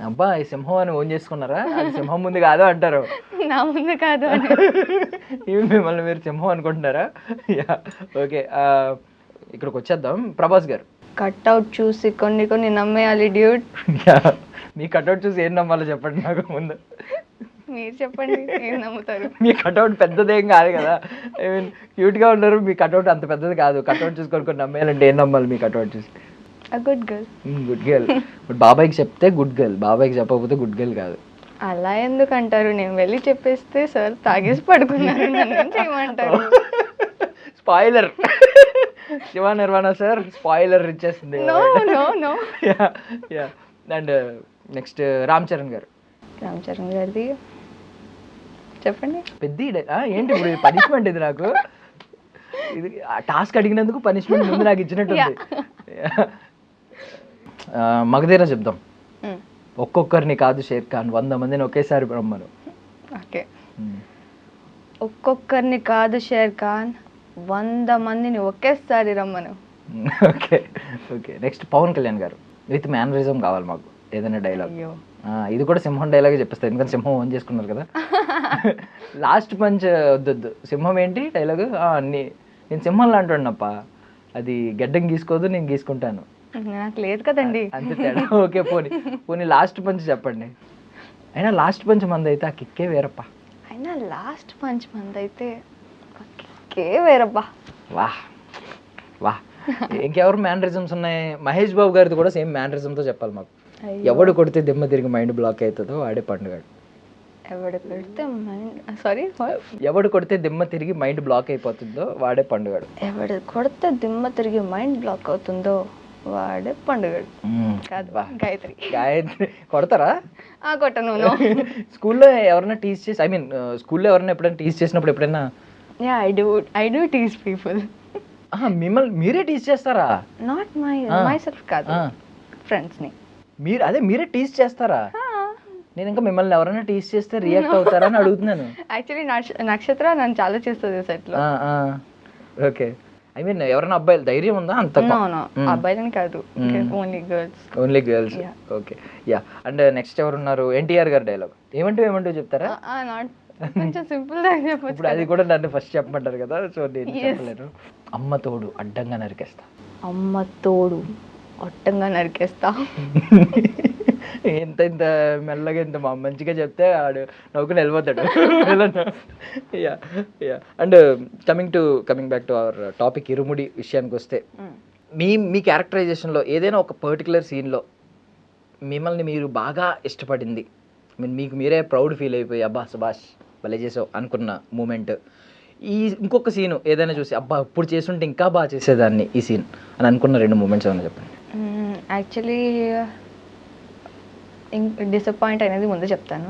అబ్బా ఈ సింహం అని ఓన్ చేసుకున్నారా? అది సింహం ముందు కాదు అంటారు. నా ముందు కాదు అని. ఇవి మిమ్మల్ని మీరు సింహం అనుకుంటున్నారా? Yeah, okay. ఇక్కడికి వచ్చేద్దాం. ప్రభాస్ గారు కట్అవుట్ చూసి కొన్ని నమ్మేయాలి డ్యూడ్. మీ కట్అవుట్ చూసి ఏం నమ్మాలో చెప్పండి నాకు ముందు. మీరు చెప్పండి, ఏం నమ్ముతారు? మీ కట్అవుట్ పెద్దదేం కాదు కదా, ఐ మీన్ క్యూట్గా ఉన్నారు. మీ కట్అవుట్ అంత పెద్దది కాదు. కట్అవుట్ చూసుకొని కొన్ని నమ్మేయాలంటే ఏం నమ్మాలి మీ కట్అవుట్ చూసి? Good girl. Good girl. But బాబాయ్కి చెప్తే గుడ్ గర్ల్, బాబాయ్కి చెప్పకపోతే గుడ్ గర్ల్ కాదు. అలా ఎందుకు అంటారు? నేను వెళ్ళి చెప్పేస్తే సార్ తాగేసి పడుకున్నారు, నన్ను ఏం చేయమంటారు? Spoiler. Shiva Nirvana sir spoiler ఇచ్చేస్తుంది. No no no. Yeah. And next Ram Charan garu. Ram Charan గారిది చెప్పండి. పెద్ద ఏంటి ఇప్పుడు పనిష్మెంట్ ఇది నాకు? ఇది టాస్క్ అడిగినందుకు పనిష్మెంట్ ముందు నాకు ఇచ్చినట్టుంది. మగధీర చెప్దాం. ఒక్కొక్కరిని కాదు షేర్ ఖాన్, 100 మందిని ఒకేసారి రమ్మను. ఓకే, ఒక్కొక్కరిని కాదు షేర్ ఖాన్, 100 మందిని ఒకేసారి రమ్మను. Okay okay. Next Pavan Kalyan garu. With mannerism కావాలి మాకు, ఏదైనా డైలాగ్. ఇది కూడా సింహం డైలాగే చెప్పేస్తాను, ఎందుకంటే సింహం ఓన్ చేసుకున్నారు కదా. లాస్ట్ పంచ్ వద్దొద్దు. సింహం ఏంటి డైలాగు? నేను సింహం లాంటివాడినప్ప, అది గడ్డం గీసుకోదు, నేను గీసుకుంటాను. నాకు లేదు కదండి. అంతే తేడా. ఓకే పోనీ లాస్ట్ పంచ్ చెప్పండి. అయినా లాస్ట్ పంచ్ మంది అయితే ఆ కిక్కే వేరప్ప. అయినా లాస్ట్ పంచ్ మంది అయితే కిక్కే వేరప్ప. వాహ్ వాహ్. ఇంకెవరు మ్యానరిజమ్స్ ఉన్నాయి? మహేష్ బాబు గారిది కూడా సేమ్ మ్యానరిజంతో చెప్పాలి మాకు. ఎవడు కొడితే దిమ్మ తిరిగి మైండ్ బ్లాక్ అవుతుందో వాడే పండుగాడు. ఎవడు కొడితే దిమ్మ తిరిగి మైండ్ బ్లాక్ అయిపోతుందో వాడే పండుగాడు. ఎవడు కొడితే దిమ్మ తిరిగి మైండ్ బ్లాక్ అవుతుందో వాడే పండుగాడు. గాయత్రి. గాయత్రి కొడతారా? కొట్టను. స్కూల్లో ఎవరైనా టీచ్ చేసి, ఐ మీన్ స్కూల్లో ఎవరైనా ఎప్పుడైనా టీచ్ చేసినప్పుడు ఎప్పుడైనా? I do teach people. మిమ్మల్ని మీరే టీచ్ చేస్తారా? నాట్ మై సెల్ఫ్ కాదు, ఫ్రెండ్స్ ని. మీరే టీచ్ చేస్తారా? నేను ఇంకా మిమ్మల్ని ఎవరైనా టీచ్ చేస్తే రియాక్ట్ అవుతారా అని అడుగుతున్నాను. యాక్చువల్లీ నక్షత్ర నన్ను చాలా చేస్తుంది సెట్ లో. ఓకే. ఐ మీన్ ఎవరైనా అబ్బాయిలు ధైర్యం ఉందా అంత? అబ్బాయిలని కాదు, only girls. Only girls. Okay yeah. And next ఎవరు ఉన్నారు? ఎన్టీఆర్ గారి డైలాగ్ ఏమంటూ చెప్తారా? కొంచెం సింపుల్ గా చెప్పొచ్చు. ఇప్పుడు అది కూడా నన్ను ఫస్ట్ చెప్పమంటారు కదా, సో నేను చెప్పలేను. అమ్మ తోడు అడ్డంగా నరికేస్తా. అమ్మ తోడు అడ్డంగా నరికేస్తా. ఇంత మెల్లగా ఇంత మంచిగా చెప్తే ఆడు నవ్వుకుని వెళ్ళిపోతాడు. Yeah yeah. And coming back to our topic, ఇరుముడి విషయానికి వస్తే, మీ క్యారెక్టరైజేషన్లో ఏదైనా ఒక పర్టికులర్ సీన్లో మిమ్మల్ని మీరు బాగా ఇష్టపడింది, మీకు మీరే ప్రౌడ్ ఫీల్ అయిపోయి అబ్బా సుభాష్ భలే చేసావు అనుకున్న మూమెంట్, ఇంకొక సీను ఏదైనా చూసి అబ్బా ఇప్పుడు చేస్తుంటే ఇంకా బాగా చేసేదాన్ని ఈ సీన్ అని అనుకున్న 2 మూమెంట్స్ ఏమైనా చెప్పండి. యాక్చువల్లీ డిసప్పాయింట్ అనేది ముందు చెప్తాను.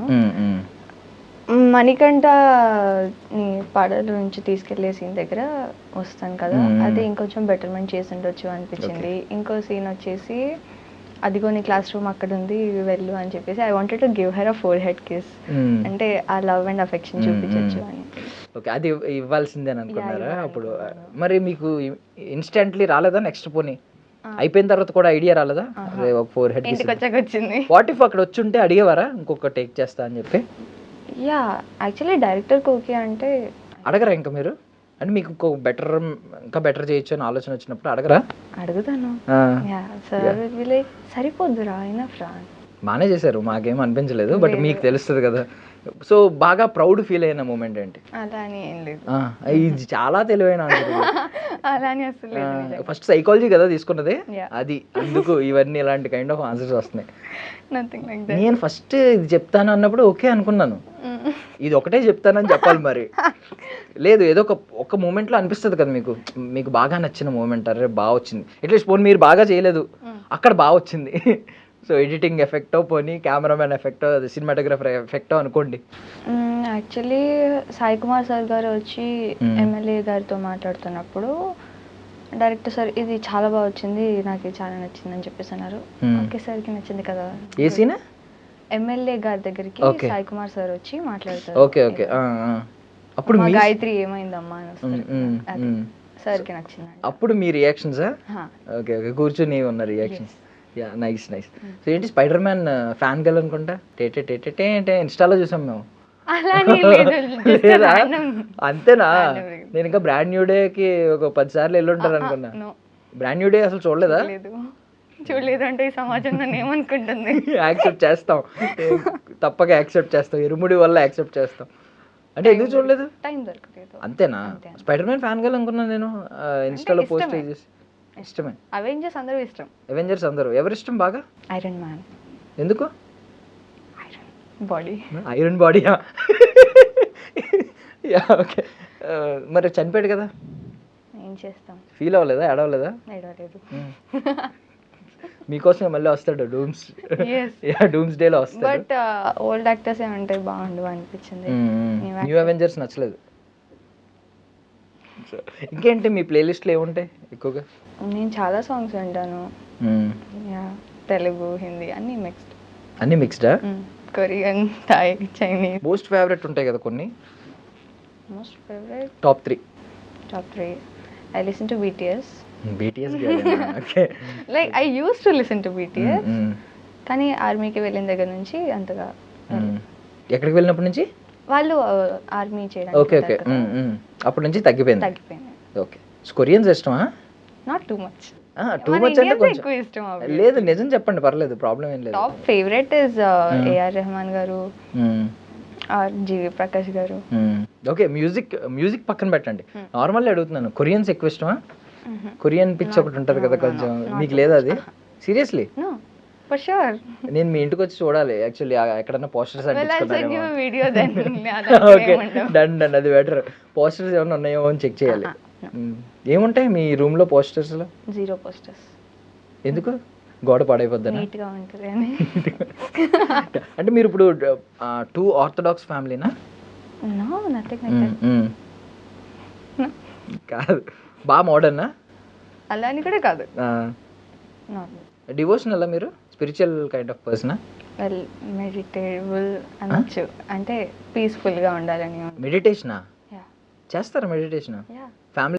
మణికంఠ పాడల నుంచి తీసుకెళ్లే సీన్ దగ్గర వస్తాను కదా, అది ఇంకొంచెం బెటర్మెంట్ చేసి ఉండొచ్చు అనిపించింది. ఇంకో సీన్ వచ్చేసి అదిగో నీ క్లాస్ రూమ్ అక్కడ ఉంది వెళ్ళు అని చెప్పేసి I wanted to give her a four head kiss, అంటే ఆ లవ్ అండ్ అఫెక్షన్ చూపించచ్చు అని. ఓకే, అది ఇవ్వాల్సిందే అని అనుకున్నారా అప్పుడు? మరి మీకు ఇన్స్టెంట్లీ రాలేదా? నెక్స్ట్ పోనీ అయిపోయిన తర్వాత కూడా ఐడియా రాలేదా? ఒక ఫోర్ హెడ్ కిస్ వచ్చింది. వాట్ ఇఫ్ అక్కడ వచ్చి ఉంటే అడిగేవారా ఇంకొక టేక్ చేస్తా అని చెప్పి? యా, యాక్చువల్లీ డైరెక్టర్కి ఓకే అంటే అడగరా ఇంకా మీరు? అంటే మీకు ఇంకా బెటర్ చేయొచ్చు అని ఆలోచన వచ్చినప్పుడు అడగరా? అడుగుతాను. సార్ లైక్ సరిపోద్దురా అయినా ఫ్రాన్ బాగానే చేశారు, మాకేం అనిపించలేదు, బట్ మీకు తెలుస్తుంది కదా. సో బాగా ప్రౌడ్ ఫీల్ అయిన మూమెంట్ ఏంటి? అలా అని ఏం లేదు. ఇది చాలా తెలివైన అలా అని అసలు లేదు. ఫస్ట్ సైకాలజీ కదా తీసుకున్నది, Yeah. అది అందుకు ఇవన్నీ ఇలాంటి కైండ్ ఆఫ్ ఆన్సర్స్ వస్తున్నాయి. Nothing like that. నేను ఫస్ట్ ఇది చెప్తాను అన్నప్పుడు ఓకే అనుకున్నాను, ఇది ఒకటే చెప్తానని చెప్పాలి మరి. లేదు, ఏదో ఒక మూమెంట్లో అనిపిస్తుంది కదా మీకు, మీకు బాగా నచ్చిన మూమెంట్, అరే బాగా వచ్చింది, అట్లీస్ట్ పోనీ మీరు బాగా చేయలేదు అక్కడ బాగా వచ్చింది. సో ఎడిటింగ్ ఎఫెక్టో పోనీ కెమెరామెన్ ఎఫెక్టో అది సినిమాటోగ్రఫర్ ఎఫెక్టో అనుకోండి. యాక్చువల్లీ సాయి కుమార్ సార్ గారు వచ్చి ఎమ్మెల్యే గారితో మాట్లాడుతున్నప్పుడు డైరెక్టర్ సార్ ఇది చాలా బాగా వచ్చింది, నాకు ఇది చాలా నచ్చింది అని చెప్పేసి అన్నారు. ఓకే సార్కి నచ్చింది కదా. ఏ సీన్? ఎమ్మెల్యే గారి దగ్గరికి సాయి కుమార్ సార్ వచ్చి మాట్లాడతారు. Okay okay. అప్పుడు మా గాయత్రి ఏమైందమ్మా అని వస్తారు, సార్కి నచ్చింది. అప్పుడు మీ రియాక్షన్సా? ఓకే ఓకే, కూర్చొని ఉన్న reactions. Yeah, nice nice. So ఏంటి స్పైడర్ మ్యాన్ ఫ్యాన్ గల్ అనుకుంటా, టే ఇన్స్టాలో చూసాం మేము. అంతేనా? నేను ఇంకా బ్రాండ్ న్యూ డేకి ఒక 10 సార్లు వెళ్ళుంటారు అనుకున్నా. బ్రాండ్ న్యూ డే అసలు చూడలేదా? చూడలేదు. అంటే ఈ సమాజం నన్ను ఏమనుకుంటుంది? యాక్సెప్ట్ చేస్తాం, తప్పక యాక్సెప్ట్ చేస్తాం, ఇరుముడి వల్ల యాక్సెప్ట్ చేస్తాం. అంటే ఎందుకు చూడలేదు? టైం దొరకలేదు. అంతేనా? స్పైడర్ మ్యాన్ ఫ్యాన్ గల్ అనుకున్నాను నేను, ఇన్స్టాలో పోస్ట్ చేసి. ఇష్టమే. అవెంజర్స్ అందరూ ఇష్టం. అవెంజర్స్ అందరూ. ఎవరు ఇష్టం బాగా? Iron Man. ఎందుకు? బాడీ, ఐరన్ బాడీయా? Yeah okay. మరి చనిపోయాడు కదా, ఏం చేస్తాం? ఫీల్ అవ్వలేదా, ఏడవలేదా? ఏడవలేదు. మీకోసం మళ్ళీ వస్తాడు డూమ్స్, డూమ్స్ డేలో వస్తాడు. బట్ ఓల్డ్ యాక్టర్స్ ఏమంటే బాగుండు అనిపించింది. న్యూ అవెంజర్స్ నచ్చలేదు. ఇంకేంటి మీ ప్లేలిస్ట్లో ఏముంటాయి ఎక్కువగా? నేను చాలా సాంగ్స్ వింటాను, తెలుగు హిందీ అన్నీ మిక్స్డ్. అన్నీ మిక్స్డా? Korean, Thai, Chinese. Most favourite ఉంటాయి కదా కొన్ని. Most favourite top 3. I listen to BTS. BTS okay. Like I use to listen to BTS, కానీ ఆర్మీకి వెళ్ళిన దగ్గర నుంచి అంతగా. ఎక్కడికి వెళ్ళినప్పటి నుంచి? వాళ్ళు ఆర్మీ చేయడానికి. ఓకే ఓకే, అప్పటి నుంచి తగ్గిపోయింది. ఓకే. కొరియన్స్ ఇష్టమా? Not too much. Too much అంటే కొంచెం ఎక్కువ ఇష్టం. లేదు, నిజం చెప్పండి, పర్లేదు, ప్రాబ్లం ఏం లేదు. Top favourite is AR Rahman garu, GV Prakash గారు. ఓకే, మ్యూజిక్ పక్కన పెట్టండి, నార్మల్ అడుగుతున్నాను. కొరియన్స్ ఎక్కువ ఇష్టమా? కొరియన్ పిచ్ ఒకటి ఉంటుంది కదా కొంచెం, మీకు లేదా అది? సీరియస్లీ? For sure. నేను మీ ఇంటికి వచ్చి చూడాలి యాక్చువల్లీ, ఎక్కడన్నా పోస్టర్స్ ఓకే డన్ డన్, అది బెటర్. పోస్టర్స్ ఏమైనా ఉన్నాయేమో అని చెక్ చేయాలి. ఏముంటాయి మీ రూమ్ లో పోస్టర్స్ లో? 0 పోస్టర్స్. ఎందుకు? గోడ పాడైపోద్దని? నీట్ గా ఉంటుంది అని. అంటే మీరు ఇప్పుడు 2 ఆర్థోడాక్స్ ఫ్యామిలీనా? No, nothing like that. కాదు, బాగా మోడర్నా? అలా అని కూడా కాదు. డివోషనల్ మీరు? స్పిరిచువల్ కైండ్ ఆఫ్ పర్సనా? వెల్, మెడిటేబుల్ అనొచ్చు, అంటే పీస్ఫుల్ గా ఉండాలని. మెడిటేషనా చేస్తారా? మెడిటేషన్